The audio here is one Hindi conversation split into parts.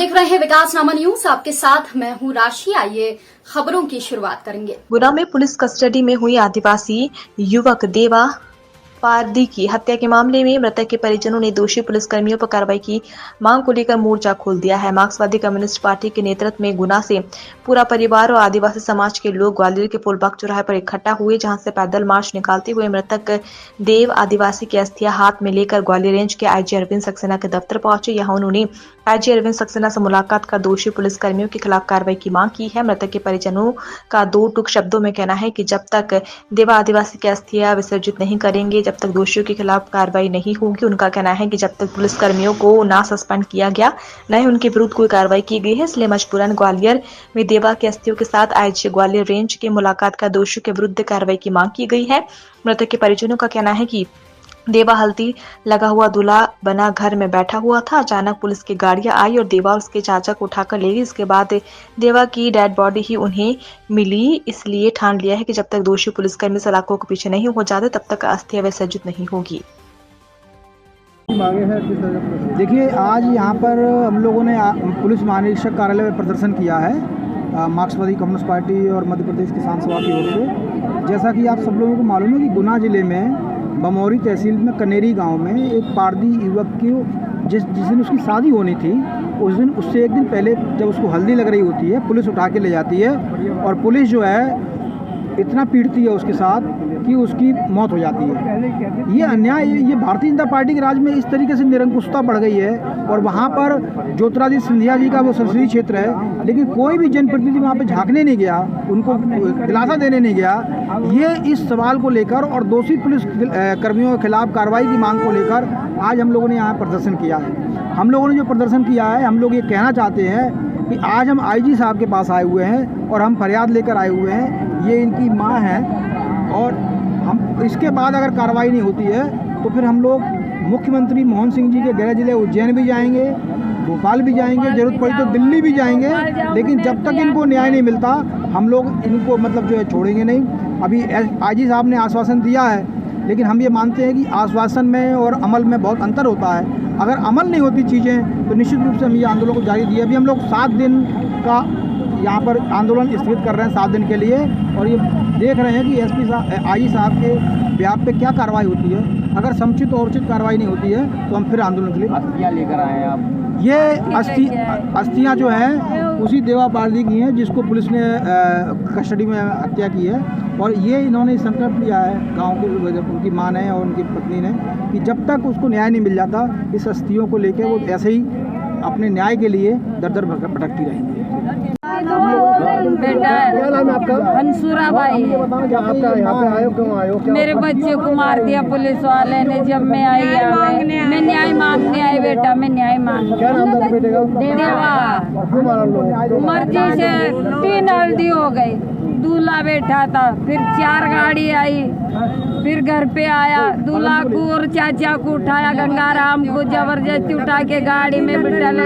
देख रहे हैं विकासनामा न्यूज, आपके साथ मैं हूं राशि। आइए खबरों की शुरुआत करेंगे। गुना में पुलिस कस्टडी में हुई आदिवासी युवक देवा पारदी की हत्या के मामले में मृतक के परिजनों ने दोषी पुलिसकर्मियों पर कार्रवाई की मांग को लेकर मोर्चा खोल दिया है। मार्क्सवादी कम्युनिस्ट पार्टी के नेतृत्व में गुना से पूरा परिवार और आदिवासी समाज के लोग ग्वालियर के पुलबाग चौराहे पर इकट्ठा हुए, जहां से पैदल मार्च निकालते हुए मृतक देव आदिवासी की अस्थियां हाथ में लेकर ग्वालियर रेंज के आईजी अरविंद सक्सेना के दफ्तर पहुंचे। यहां उन्होंने आईजी अरविंद सक्सेना से मुलाकात कर दोषी पुलिसकर्मियों के खिलाफ कार्रवाई की मांग की है। मृतक के परिजनों का दो टूक शब्दों में कहना है कि जब तक देवा आदिवासी की अस्थियां विसर्जित नहीं करेंगे, जब तक दोषियों के खिलाफ कार्रवाई नहीं होगी। उनका कहना है कि जब तक पुलिसकर्मियों को ना सस्पेंड किया गया, न ही उनके विरुद्ध कोई कार्रवाई की गई है, इसलिए मजबूरन ग्वालियर में देवा की अस्थियों के साथ आईजी ग्वालियर रेंज की मुलाकात कर दोषियों के विरुद्ध कार्रवाई की मांग की गई है। मृतक के परिजनों का कहना है कि देवा हल्दी लगा हुआ दूल्हा बना घर में बैठा हुआ था। अचानक पुलिस की गाड़ियां आई और देवा उसके चाचा को उठाकर ले गई। इसके बाद देवा की डेड बॉडी ही उन्हें मिली। इसलिए ठान लिया है कि जब तक दोषी पुलिसकर्मी सलाखों के पीछे नहीं हो जाते, तब तक अस्थियां विसर्जित नहीं होगी। मांगे हैं किस तरह का? देखिए, आज यहाँ पर हम लोगों ने पुलिस महानिरीक्षक कार्यालय में प्रदर्शन किया है मार्क्सवादी कम्युनिस्ट पार्टी और मध्य प्रदेश किसान सभा की ओर से। जैसा कि आप सब लोगों को मालूम है कि गुना जिले में बमौरी तहसील में कनेरी गांव में एक पारदी युवक की जिस दिन उसकी शादी होनी थी, उस दिन उससे एक दिन पहले जब उसको हल्दी लग रही होती है, पुलिस उठा के ले जाती है और पुलिस जो है इतना पीटती है उसके साथ कि उसकी मौत हो जाती है। ये अन्याय, ये भारतीय जनता पार्टी के राज में इस तरीके से निरंकुशता बढ़ गई है। और वहाँ पर ज्योतिरादित्य सिंधिया जी का वो संसदीय क्षेत्र है, लेकिन कोई भी जनप्रतिनिधि वहाँ पे झांकने नहीं गया, उनको दिलासा देने नहीं गया। ये इस सवाल को लेकर और दोषी पुलिस कर्मियों के खिलाफ कार्रवाई की मांग को लेकर आज हम लोगों ने यहाँ प्रदर्शन किया है। हम लोगों ने जो प्रदर्शन किया है, हम लोग ये कहना चाहते हैं कि आज हम आईजी साहब के पास आए हुए हैं और हम फरियाद लेकर आए हुए हैं। ये इनकी माँ है और हम इसके बाद अगर कार्रवाई नहीं होती है तो फिर हम लोग मुख्यमंत्री मोहन सिंह जी के गृह जिले उज्जैन भी जाएंगे, भोपाल भी जाएंगे, जरूरत पड़ी तो दिल्ली भी जाएंगे। लेकिन जब तक इनको न्याय नहीं मिलता, हम लोग इनको मतलब जो है छोड़ेंगे नहीं। अभी आईजी साहब ने आश्वासन दिया है, लेकिन हम ये मानते हैं कि आश्वासन में और अमल में बहुत अंतर होता है। अगर अमल नहीं होती चीज़ें तो निश्चित रूप से हम ये आंदोलन को जारी दिए। अभी हम लोग 7 दिन का यहाँ पर आंदोलन स्थगित कर रहे हैं 7 दिन के लिए, और ये देख रहे हैं कि एसपी साहब, आईजी साहब के बयान पे क्या कार्रवाई होती है। अगर समुचित और उचित कार्रवाई नहीं होती है तो हम फिर आंदोलन के लिए अस्थियाँ लेकर आए हैं। आप ये अस्थियाँ जो हैं उसी देवा पारदी की हैं जिसको पुलिस ने कस्टडी में हत्या की है। और ये इन्होंने संकल्प लिया है गाँव के, उनकी माँ ने और उनकी पत्नी ने, कि जब तक उसको न्याय नहीं मिल जाता, इस अस्थियों को लेकर वो ऐसे ही अपने न्याय के लिए दर दर भटकती रहेंगी। बेटा क्या नाम है आपका? हंसुरा भाई। क्या आपका यहाँ पे आयो, क्यों आयो? मेरे बच्चे को मार दिया पुलिस वाले ने। जब मैं आई मैं न्याय मांगने आई बेटा, मैं न्याय मांग। क्या नाम था बेटे का? देवा। क्यों मारा लोग? मर्जी से 3 हल्दी हो गई, दूल्हा बैठा था, फिर 4 गाड़ी आई, फिर घर पे आया, दूल्हा को और चाचा को उठाया, गंगाराम को जबरदस्ती उठा के गाड़ी में बिठा ले।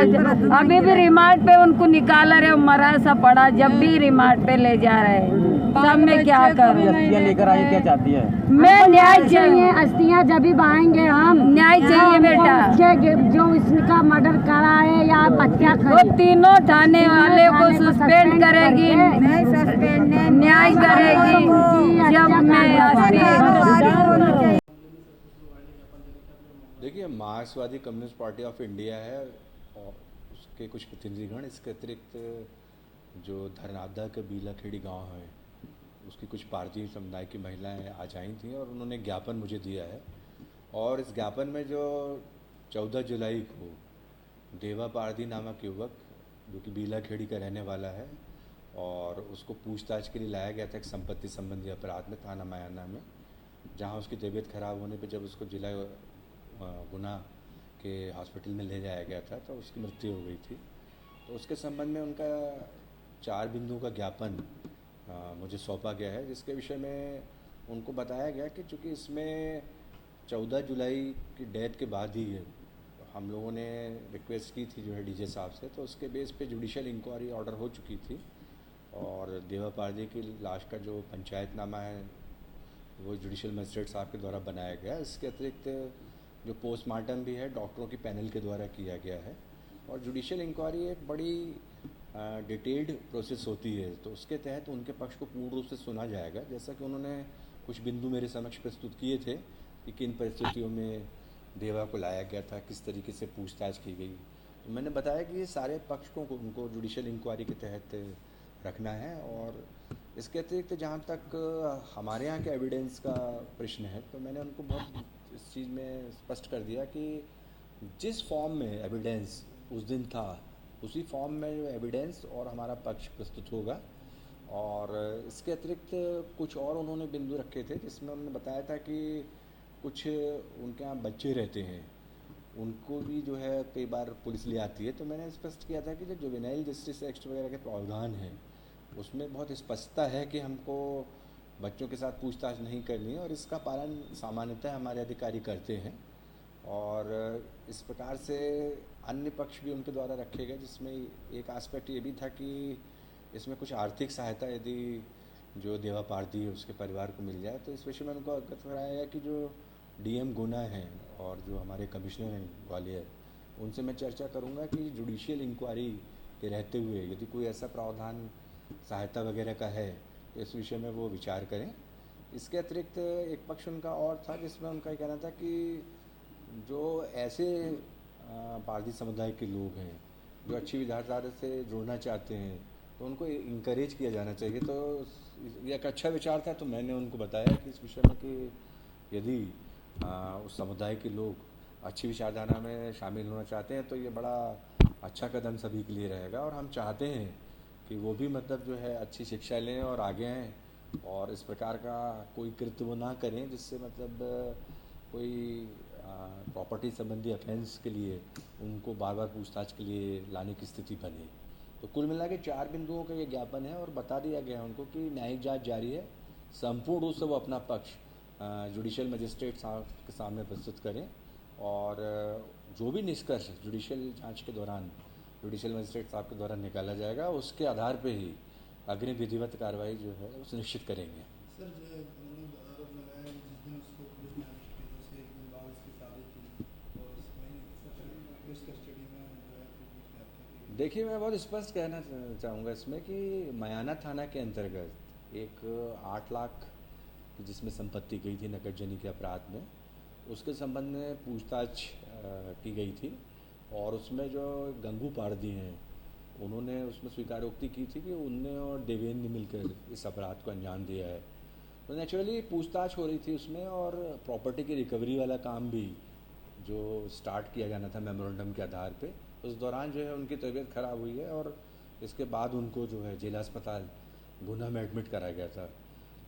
अभी भी रिमांड पे उनको निकाला रहे, मरा सा पड़ा, जब भी रिमांड पे ले जा रहे हैं। सब में क्या करूं? अस्थियां लेकर आई, क्या चाहती है? मैं न्याय चाहिए, अस्थियां जब भी बहाएंगे हम। न्याय चाहिए बेटा। जो इसका मर्डर करा है या हत्या वो तीनों थाने वाले को सस्पेंड करेगी, न्याय करेगी। जब मैं देखिए, मार्क्सवादी कम्युनिस्ट पार्टी ऑफ इंडिया है और उसके कुछ प्रतिनिधिगण, इसके अतिरिक्त जो धरनादा के बीलाखेड़ी गांव है, उसकी कुछ भारतीय समुदाय की महिलाएं आज आई थी और उन्होंने ज्ञापन मुझे दिया है। और इस ज्ञापन में जो 14 जुलाई को देवा पारदी नामक युवक, जो कि बीलाखेड़ी का रहने वाला है, और उसको पूछताछ के लिए लाया गया था एक संपत्ति संबंधी अपराध में थाना मायाना में, जहां उसकी तबीयत खराब होने पे जब उसको जिला गुना के हॉस्पिटल में ले जाया गया था तो उसकी मृत्यु हो गई थी। तो उसके संबंध में उनका 4 बिंदुओं का ज्ञापन मुझे सौंपा गया है, जिसके विषय में उनको बताया गया कि चूँकि इसमें 14 जुलाई की डेथ के बाद ही है, हम लोगों ने रिक्वेस्ट की थी जो है डीजे साहब से, तो उसके बेस पे जुडिशियल इंक्वायरी ऑर्डर हो चुकी थी और देवा पारदी की लाश का जो पंचायतनामा है वो जुडिशियल मजिस्ट्रेट साहब के द्वारा बनाया गया है। इसके अतिरिक्त जो पोस्टमार्टम भी है डॉक्टरों की पैनल के द्वारा किया गया है और जुडिशियल इंक्वायरी एक बड़ी डिटेल्ड प्रोसेस होती है, तो उसके तहत उनके पक्ष को पूर्ण रूप से सुना जाएगा। जैसा कि उन्होंने कुछ बिंदु मेरे समक्ष प्रस्तुत किए थे कि किन परिस्थितियों में देवा को लाया गया था, किस तरीके से पूछताछ की गई, तो मैंने बताया कि ये सारे पक्षों को उनको जुडिशियल इंक्वायरी के तहत रखना है। और इसके अतिरिक्त जहाँ तक हमारे यहाँ के एविडेंस का प्रश्न है, तो मैंने उनको बहुत इस चीज़ में स्पष्ट कर दिया कि जिस फॉर्म में एविडेंस उस दिन था, उसी फॉर्म में जो एविडेंस और हमारा पक्ष प्रस्तुत होगा। और इसके अतिरिक्त कुछ और उन्होंने बिंदु रखे थे, जिसमें उन्होंने बताया था कि कुछ उनके यहाँ बच्चे रहते हैं, उनको भी जो है कई बार पुलिस ले आती है। तो मैंने स्पष्ट किया था कि जो जुवेनाइल जस्टिस एक्ट वगैरह के प्रावधान हैं, उसमें बहुत स्पष्टता है कि हमको बच्चों के साथ पूछताछ नहीं करनी है, और इसका पालन सामान्यतः हमारे अधिकारी करते हैं। और इस प्रकार से अन्य पक्ष भी उनके द्वारा रखे गए, जिसमें एक एस्पेक्ट ये भी था कि इसमें कुछ आर्थिक सहायता यदि जो देवा पारदी है उसके परिवार को मिल जाए, तो इस विषय में उनको अवगत कराया गया कि जो डीएम गुना हैं और जो हमारे कमिश्नर हैं ग्वालियर, उनसे मैं चर्चा करूंगा कि जुडिशियल इंक्वायरी के रहते हुए यदि कोई ऐसा प्रावधान सहायता वगैरह का है तो इस विषय में वो विचार करें। इसके अतिरिक्त एक पक्ष उनका और था, जिसमें उनका ये कहना था कि जो ऐसे पारदी समुदाय के लोग हैं जो अच्छी विचारधारा से जुड़ना चाहते हैं, तो उनको इंकरेज किया जाना चाहिए। तो ये एक अच्छा विचार था। तो मैंने उनको बताया कि इस विषय में कि यदि उस समुदाय के लोग अच्छी विचारधारा में शामिल होना चाहते हैं, तो ये बड़ा अच्छा कदम सभी के लिए रहेगा। और हम चाहते हैं कि वो भी मतलब जो है अच्छी शिक्षा लें और आगे आएँ, और इस प्रकार का कोई कृत्य वो ना करें जिससे मतलब कोई प्रॉपर्टी संबंधी ऑफेंस के लिए उनको बार बार पूछताछ के लिए लाने की स्थिति बने। तो कुल मिला के 4 बिंदुओं का ये ज्ञापन है, और बता दिया गया उनको कि न्यायिक जांच जारी है, संपूर्ण रूप से वो अपना पक्ष जुडिशियल मजिस्ट्रेट साहब के सामने प्रस्तुत करें, और जो भी निष्कर्ष जुडिशियल जांच के दौरान जुडिशियल मजिस्ट्रेट साहब के द्वारा निकाला जाएगा, उसके आधार पे ही अग्रिम विधिवत कार्रवाई जो है वो सुनिश्चित करेंगे। सर, उन्होंने आरोप लगाया जिस दिन उसको पुलिस ने अरेस्ट किया, उससे एक दिन बाद उसकी शादी थी, और उसमें पुलिस कस्टडी में जो है। देखिए, मैं बहुत स्पष्ट कहना चाहूँगा इसमें कि मयाना थाना के अंतर्गत एक 8 लाख की जिसमें संपत्ति गई थी नकदजनी के अपराध में, उसके संबंध में पूछताछ की गई थी। और उसमें जो गंगू पारदी हैं, उन्होंने उसमें स्वीकारोक्ति की थी कि उनने और देवेंद्र ने मिलकर इस अपराध को अंजाम दिया है। तो नेचुरली पूछताछ हो रही थी उसमें, और प्रॉपर्टी की रिकवरी वाला काम भी जो स्टार्ट किया जाना था मेमोरेंडम के आधार पे, उस दौरान जो है उनकी तबीयत ख़राब हुई है, और इसके बाद उनको जो है जिला अस्पताल गुना में एडमिट करा गया था।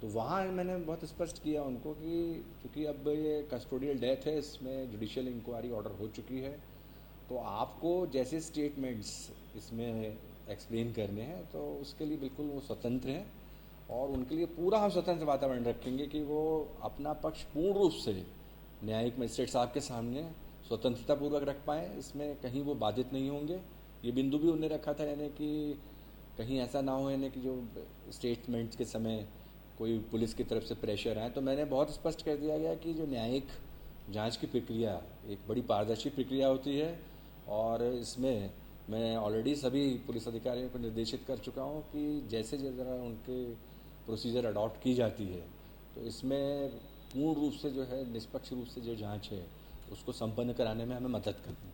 तो वहाँ मैंने बहुत स्पष्ट किया उनको कि चूँकि अब ये कस्टोडियल डेथ है, इसमें जुडिशियल इंक्वायरी ऑर्डर हो चुकी है, तो आपको जैसे स्टेटमेंट्स इसमें एक्सप्लेन करने हैं, तो उसके लिए बिल्कुल वो स्वतंत्र हैं, और उनके लिए पूरा हम स्वतंत्र वातावरण रखेंगे कि वो अपना पक्ष पूर्ण रूप से न्यायिक मजिस्ट्रेट साहब के सामने स्वतंत्रतापूर्वक रख पाएँ, इसमें कहीं वो बाधित नहीं होंगे। ये बिंदु भी उन्होंने रखा था, यानी कि कहीं ऐसा ना हो यानी कि जो स्टेटमेंट्स के समय कोई पुलिस की तरफ से प्रेशर आए। तो मैंने बहुत स्पष्ट कर दिया गया कि जो न्यायिक जांच की प्रक्रिया एक बड़ी पारदर्शी प्रक्रिया होती है, और इसमें मैं ऑलरेडी सभी पुलिस अधिकारियों को निर्देशित कर चुका हूँ कि जैसे जैसे उनके प्रोसीजर अडॉप्ट की जाती है, तो इसमें पूर्ण रूप से जो है निष्पक्ष रूप से जो जांच है उसको संपन्न कराने में हमें मदद करनी है।